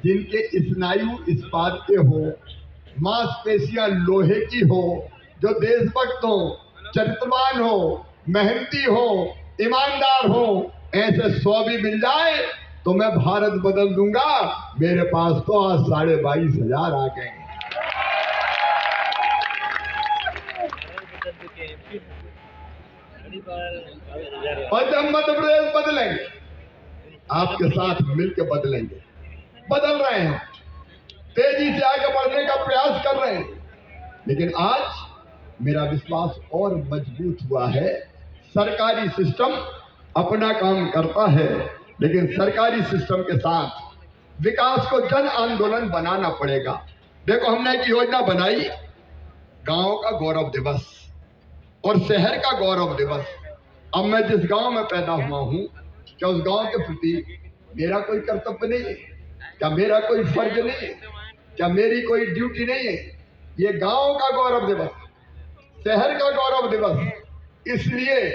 जिनके स्नायु इस्पात के हो, मांसपेशियां लोहे की हो, जो देशभक्त हो, चरित्रवान हो, मेहनती हो, ईमानदार हो, ऐसे 100 भी मिल जाए तो मैं भारत बदल दूंगा। मेरे पास तो आज 22,500 आ गए। और जब मध्य प्रदेश बदलेंगे, आपके साथ मिलकर बदलेंगे। बदल रहे हैं, तेजी से आगे बढ़ने का प्रयास कर रहे हैं, लेकिन आज मेरा विश्वास और मजबूत हुआ है। सरकारी सिस्टम अपना काम करता है, लेकिन सरकारी सिस्टम के साथ विकास को जन आंदोलन बनाना पड़ेगा। देखो, हमने एक योजना बनाई, गांव का गौरव दिवस और शहर का गौरव दिवस। अब मैं जिस गांव में पैदा हुआ हूं, क्या उस गांव के प्रति मेरा कोई कर्तव्य नहीं है? क्या मेरा कोई फर्ज नहीं है? क्या मेरी कोई ड्यूटी नहीं है? ये गांव का गौरव दिवस, शहर का गौरव दिवस, इसलिए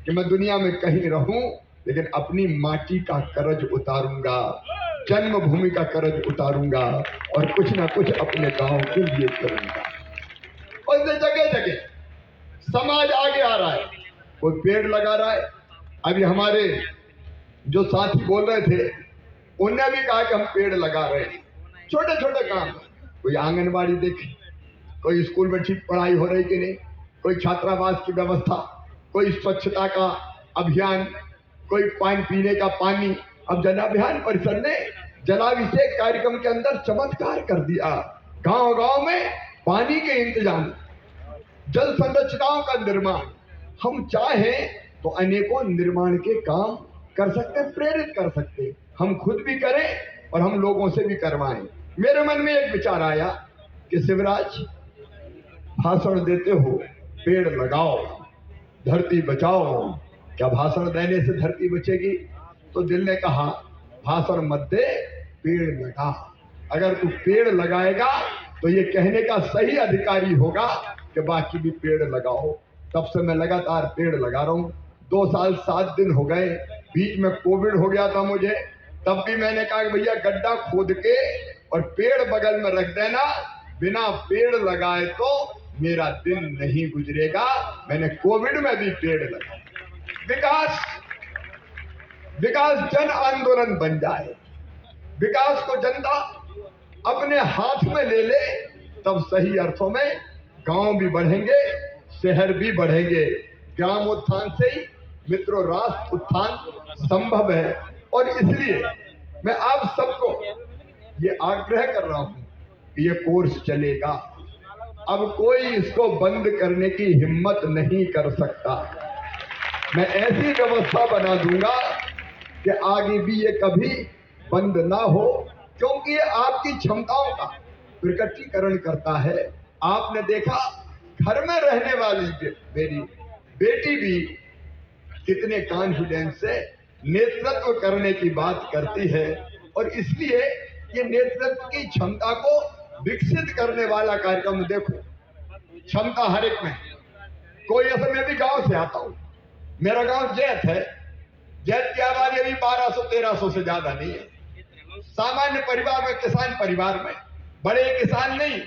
कि मैं दुनिया में कहीं रहूं, लेकिन अपनी माटी का कर्ज उतारूंगा, जन्मभूमि का कर्ज उतारूंगा और कुछ ना कुछ अपने गांव के लिए करूंगा। और जगह जगह समाज आगे आ रहा है, कोई पेड़ लगा रहा है। अभी हमारे जो साथी बोल रहे थे, उन्होंने भी कहा कि हम पेड़ लगा रहे हैं। छोटे छोटे काम, कोई आंगनबाड़ी देखे, कोई स्कूल में ठीक पढ़ाई हो रही कि नहीं, कोई छात्रावास की व्यवस्था, कोई स्वच्छता का अभियान, कोई पानी पीने का पानी। अब जन अभियान परिषद ने जलाभिषेक कार्यक्रम के अंदर चमत्कार कर दिया। गांव गांव में पानी के इंतजाम, जल संरचनाओं का निर्माण। हम चाहें तो अनेकों निर्माण के काम कर सकते, प्रेरित कर सकते। हम खुद भी करें और हम लोगों से भी करवाएं। मेरे मन में एक विचार आया कि शिवराज, भाषण देते हो, पेड़ लगाओ, धरती बचाओ। क्या भाषण देने से धरती बचेगी? तो दिल ने कहा, भाषण मत दे, पेड़ लगा। अगर तू पेड़ लगाएगा तो ये कहने का सही अधिकारी होगा कि बाकी भी पेड़ लगाओ। तब से मैं लगातार पेड़ लगा रहा हूँ। 2 साल 7 दिन हो गए, बीच में कोविड हो गया था मुझे, तब भी मैंने कहा कि भैया गड्ढा खोद के और पेड़ बगल में रख देना, बिना पेड़ लगाए तो मेरा दिन नहीं गुजरेगा। मैंने कोविड में भी पेड़ लगाए। विकास जन आंदोलन बन जाए, विकास को जनता अपने हाथ में ले ले, तब सही अर्थों में गांव भी बढ़ेंगे, शहर भी बढ़ेंगे। ग्राम उत्थान से ही मित्रों राष्ट्र उत्थान संभव है। और इसलिए मैं आप सबको ये आग्रह कर रहा हूं कि ये कोर्स चलेगा, अब कोई इसको बंद करने की हिम्मत नहीं कर सकता। मैं ऐसी व्यवस्था बना दूंगा कि आगे भी ये कभी बंद ना हो, क्योंकि ये आपकी क्षमताओं का प्रकटीकरण करता है। आपने देखा, घर में रहने वाली मेरी बेटी भी कितने कॉन्फिडेंस से नेतृत्व करने की बात करती है। और इसलिए ये नेतृत्व की क्षमता को विकसित करने वाला कार्यक्रम। देखो, क्षमता हर एक में। कोई ऐसे, मैं भी गांव से आता हूं, मेरा गांव जैत है, जैत की आबादी अभी 1200-1300 से ज्यादा नहीं है। सामान्य परिवार में, किसान परिवार में, बड़े किसान नहीं,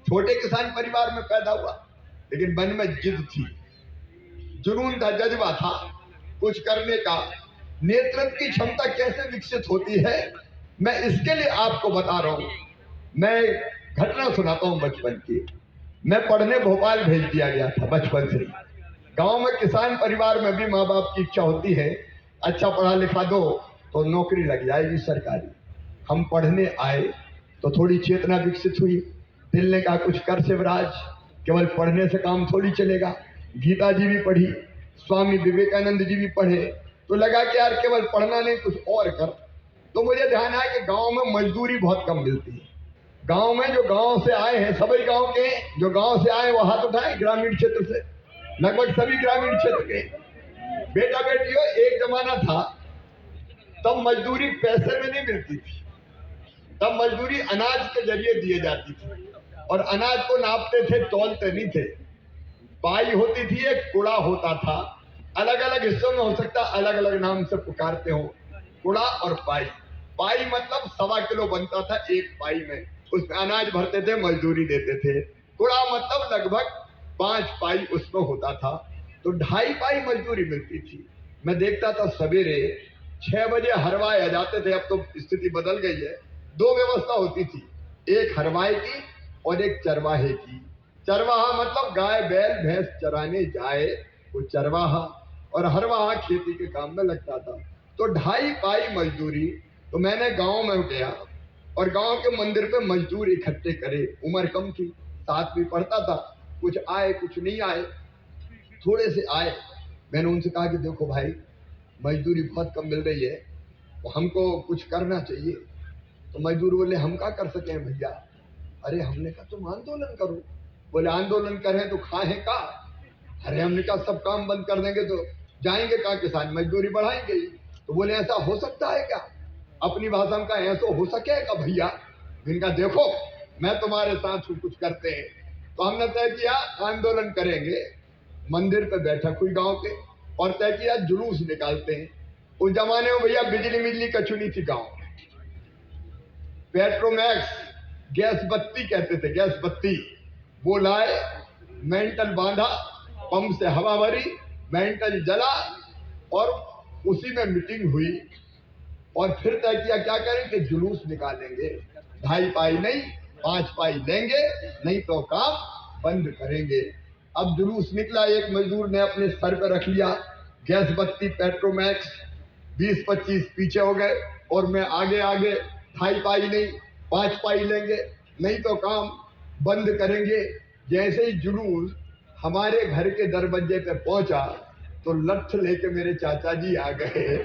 छोटे किसान परिवार में पैदा हुआ, लेकिन मन में जिद थी, जुनून था, जज्बा था कुछ करने का। नेतृत्व की क्षमता कैसे विकसित होती है, मैं इसके लिए आपको बता रहा हूं। मैं घटना सुनाता हूं बचपन की। मैं पढ़ने भोपाल भेज दिया गया था बचपन से। गांव में किसान परिवार में भी माँ बाप की इच्छा होती है, अच्छा पढ़ा लिखा दो तो नौकरी लग जाएगी सरकारी। हम पढ़ने आए तो थोड़ी चेतना विकसित हुई। दिल ने कहा, कुछ कर शिवराज, केवल पढ़ने से काम थोड़ी चलेगा। गीता जी भी पढ़ी, स्वामी विवेकानंद जी भी पढ़े, तो लगा कि यार केवल पढ़ना नहीं, कुछ और कर। तो मुझे ध्यान आया कि गांव में मजदूरी बहुत कम मिलती है। गांव में जो गांव से आए हैं, सभी गांव के जो गांव से आए वो हाथ उठाए, ग्रामीण क्षेत्र से, लगभग सभी ग्रामीण क्षेत्र के। बेटा बेटियों, एक जमाना था तब मजदूरी पैसे में नहीं मिलती थी, तब मजदूरी अनाज के जरिए दिए जाती थी। और अनाज को नापते थे, तौलते नहीं थे। पाई होती थी, एक कुड़ा होता था, अलग अलग हिस्सों में हो सकता अलग अलग नाम से पुकारते हो, कुड़ा और पाई। पाई मतलब 1.25 किलो बनता था एक पाई में, उसमें अनाज भरते थे, मजदूरी देते थे। गुड़ा मतलब लगभग 5 पाई उसमें होता था, तो 2.5 पाई मजदूरी मिलती थी। मैं देखता था सवेरे 6 बजे हरवाए आ जाते थे। अब तो स्थिति बदल गई है। 2 व्यवस्था होती थी, एक हरवाए की और एक चरवाहे की। चरवाहा मतलब गाय बैल भैंस चराने जाए वो चरवाहा, और हरवाहा खेती के काम में लगता था। तो 2.5 पाई मजदूरी। तो मैंने गांव में गया और गांव के मंदिर पे मजदूर इकट्ठे करे। उम्र कम थी, साथ भी पढ़ता था, कुछ आए कुछ नहीं आए, थोड़े से आए। मैंने उनसे कहा कि देखो भाई, मजदूरी बहुत कम मिल रही है, तो हमको कुछ करना चाहिए। तो मजदूर बोले हम क्या कर सके भैया। अरे हमने कहा तुम आंदोलन करो। बोले आंदोलन करें तो खाएं का। अरे हमने कहा सब काम बंद कर देंगे तो जाएंगे कहाँ किसान, मजदूरी बढ़ाएंगे ही। तो बोले ऐसा हो सकता है क्या, अपनी भाषा में कहा ऐसा हो सकेगा भैया। इनका देखो मैं तुम्हारे साथ हूँ, कुछ करते हैं। तो हमने तय किया आंदोलन करेंगे। मंदिर पे बैठक हुई गांव के और तय किया जुलूस निकालते हैं। उस जमाने में भैया बिजली कछु नहीं थी गांव में। पेट्रोमैक्स गैस बत्ती कहते थे, गैस बत्ती वो लाए, मेंटल बांधा, पंप से हवा भरी, मेंटल जला और उसी में मीटिंग हुई। और फिर तय किया क्या करें कि जुलूस निकालेंगे, 2.5 पाई नहीं 5 पाई लेंगे, नहीं तो काम बंद करेंगे। अब जुलूस निकला, एक मजदूर ने अपने सर पर रख लिया गैस बत्ती पेट्रोमैक्स, 20-25 पीछे हो गए और मैं आगे आगे, 2.5 पाई नहीं 5 पाई लेंगे, नहीं तो काम बंद करेंगे। जैसे ही जुलूस हमारे घर के दरवाजे पे पहुंचा तो लठ लेके मेरे चाचा जी आ गए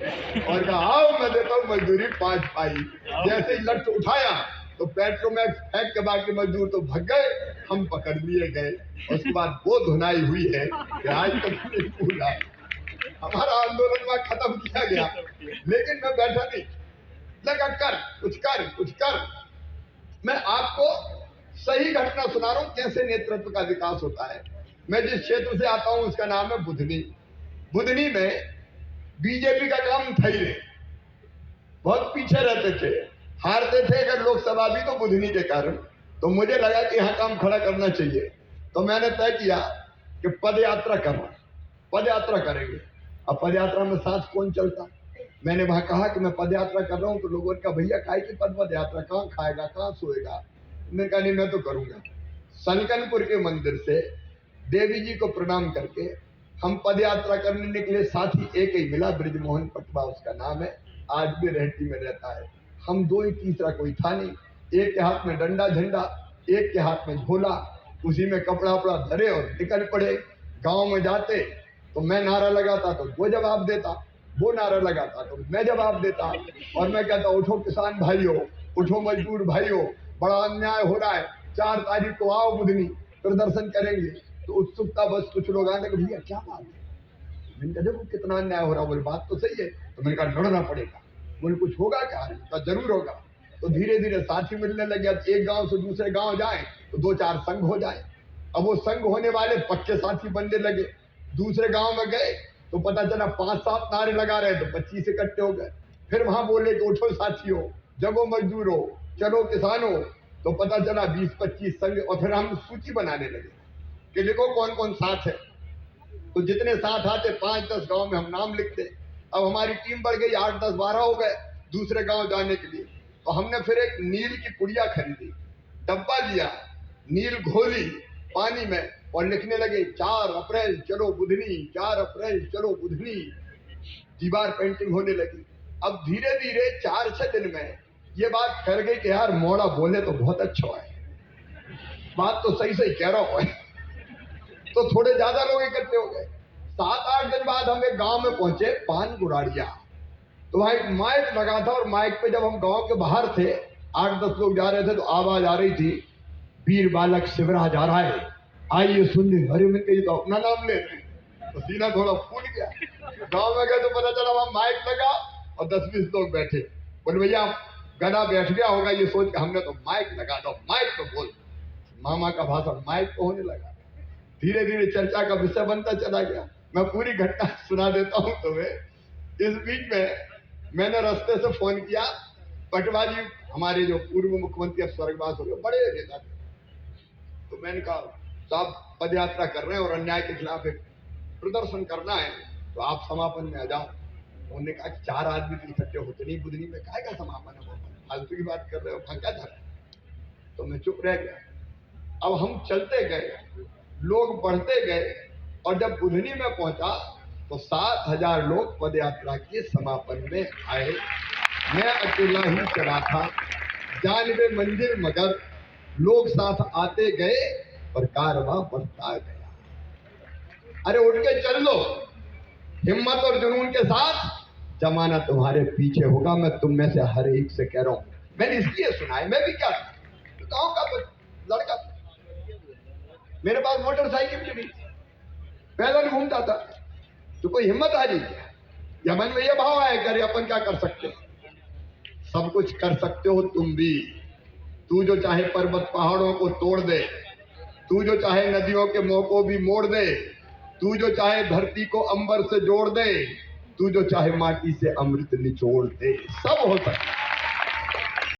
और कहा आओ मैं देता हूँ मजदूरी 5 पाई। जैसे ही लठ उठाया तो पेट्रोमैक्स फेंक के बाकी मजदूर तो भग गए, हम पकड़ लिए गए। उसके बाद वो धुनाई हुई है कि आज तक नहीं भूला। हमारा आंदोलन वहां खत्म किया गया, लेकिन मैं बैठा नहीं, लगा कर कुछ कर कुछ कर। मैं आपको सही घटना सुना रहा हूं कैसे नेतृत्व का विकास होता है। मैं जिस क्षेत्र से आता हूं उसका नाम है बुधनी। बुधनी में बीजेपी का काम था ही नहीं, बहुत पीछे रहते थे, हारते थे अगर लोकसभा भी तो बुधनी के कारण। तो मुझे लगा कि यहाँ काम खड़ा करना चाहिए। तो मैंने तय किया कि पद यात्रा करना, पद यात्रा करेंगे। अब पद यात्रा में साथ कौन चलता। मैंने वहां कहा कि मैं पद यात्रा कर रहा हूं, तो लोगों ने कहा भैया काय की पद यात्रा, कहाँ खाएगा कहाँ सोएगा। मैंने कहा नहीं मैं तो करूंगा। सलकनपुर के मंदिर से देवी जी को प्रणाम करके हम पद यात्रा करने निकले। साथी एक ही मिला, ब्रिजमोहन पटवा उसका नाम है, आज भी रेहटी में रहता है। हम दो ही, तीसरा कोई था नहीं। एक के हाथ में डंडा झंडा, एक के हाथ में झोला, उसी में कपड़ा वपड़ा धरे और निकल पड़े। गांव में जाते तो मैं नारा लगाता तो वो जवाब देता, वो नारा लगाता तो मैं जवाब देता। और मैं कहता उठो किसान भाइयों, उठो मजदूर भाइयों, बड़ा अन्याय हो रहा है, 4 तारीख को आओ बुधनी, प्रदर्शन करेंगे। तो उत्सुकता बस कुछ लोग आने के भैया क्या बात है। मैंने कहा देखो कितना अन्याय हो रहा है। बोले बात तो सही है। तो मैंने कहा लड़ना पड़ेगा। बोले कुछ होगा क्या। तो जरूर होगा। तो धीरे धीरे साथी मिलने लगे। अब एक गांव से दूसरे गांव जाए तो 2-4 संघ हो जाए। अब वो संघ होने वाले पक्के साथी बनने लगे। दूसरे गांव में गए तो पता चला 5-7 नारे लगा रहे तो 25 इकट्ठे हो गए। फिर वहां बोले कि उठो साथियों, जगो मजदूरों, चलो किसानों। तो पता चला 20-25 संघ। और फिर हम सूची बनाने लगे कि देखो कौन कौन साथ है। तो जितने साथ आते 5-10 गांव में हम नाम लिखते। अब हमारी टीम बढ़ गई, 8-10-12 हो गए दूसरे गांव जाने के लिए। तो हमने फिर एक नील की पुड़िया खरीदी, डब्बा लिया, नील घोली पानी में और लिखने लगे 4 अप्रैल चलो बुधनी, 4 अप्रैल चलो बुधनी। दीवार पेंटिंग होने लगी। अब धीरे धीरे 4-6 दिन में ये बात फैल गई कि यार मोड़ा बोले तो बहुत अच्छा है, बात तो सही सही कह रहा हूं। तो थोड़े ज्यादा लोग इकट्ठे हो गए। 7-8 दिन बाद हम एक गांव में पहुंचे, पान गुड़ाड़िया। तो वहां एक माइक लगा था और माइक पे जब हम गांव के बाहर थे, 8-10 लोग जा रहे थे, तो आवाज आ रही थी वीर बालक शिवराज आ रहा है, आइए सुनिए। अरे मैंने कही तो अपना नाम ले, तो सीना थोड़ा फूल गया। गांव में गए तो पता चला वहां माइक लगा और 10-20 लोग बैठे। बोले भैया गधा बैठ गया होगा, ये सोच के हमने तो माइक लगा दो, माइक तो बोल। मामा का भाषण माइक तो होने लगा। धीरे धीरे चर्चा का विषय बनता चला गया। मैं पूरी घटना सुना देता हूं तुम्हें। इस बीच में मैंने रास्ते से फोन किया पटवाजी हमारे जो पूर्व मुख्यमंत्री अब स्वर्गवास हो गए, बड़े नेता थे। तो मैंने कहा साहब पद यात्रा कर रहे हैं और अन्याय के खिलाफ एक प्रदर्शन करना है, तो आप समापन में आ जाओ। उन्होंने कहा 4 आदमी तो इकट्ठे होते नहीं बुधनी में, काय का समापन है, फालतू की बात कर रहे हो, क्या था। तो मैं चुप रह गया। अब हम चलते गए, लोग बढ़ते गए, और जब बुधनी में पहुंचा तो 7,000 लोग पद यात्रा के समापन में आए। मैं अकेला ही चला था, जानबे मंजिल मगर लोग साथ आते गए और कारवां बढ़ता गया। अरे उठ के चल लो, हिम्मत और जुनून के साथ, जमाना तुम्हारे पीछे होगा। मैं तुम में से हर एक से कह रहा हूं, मैंने इसलिए सुना है, मैं भी क्या गांव का लड़का, मेरे पास मोटरसाइकिल भी नहीं, पैदल घूमता था। तो कोई हिम्मत आ रही क्या, या मन में यह भाव आया कि अरे अपन क्या कर सकते हैं। सब कुछ कर सकते हो तुम भी। तू जो चाहे पर्वत पहाड़ों को तोड़ दे, तू जो चाहे नदियों के मुंह को भी मोड़ दे, तू जो चाहे धरती को अंबर से जोड़ दे, तू जो चाहे माटी से अमृत निचोड़ दे, सब हो सकता है।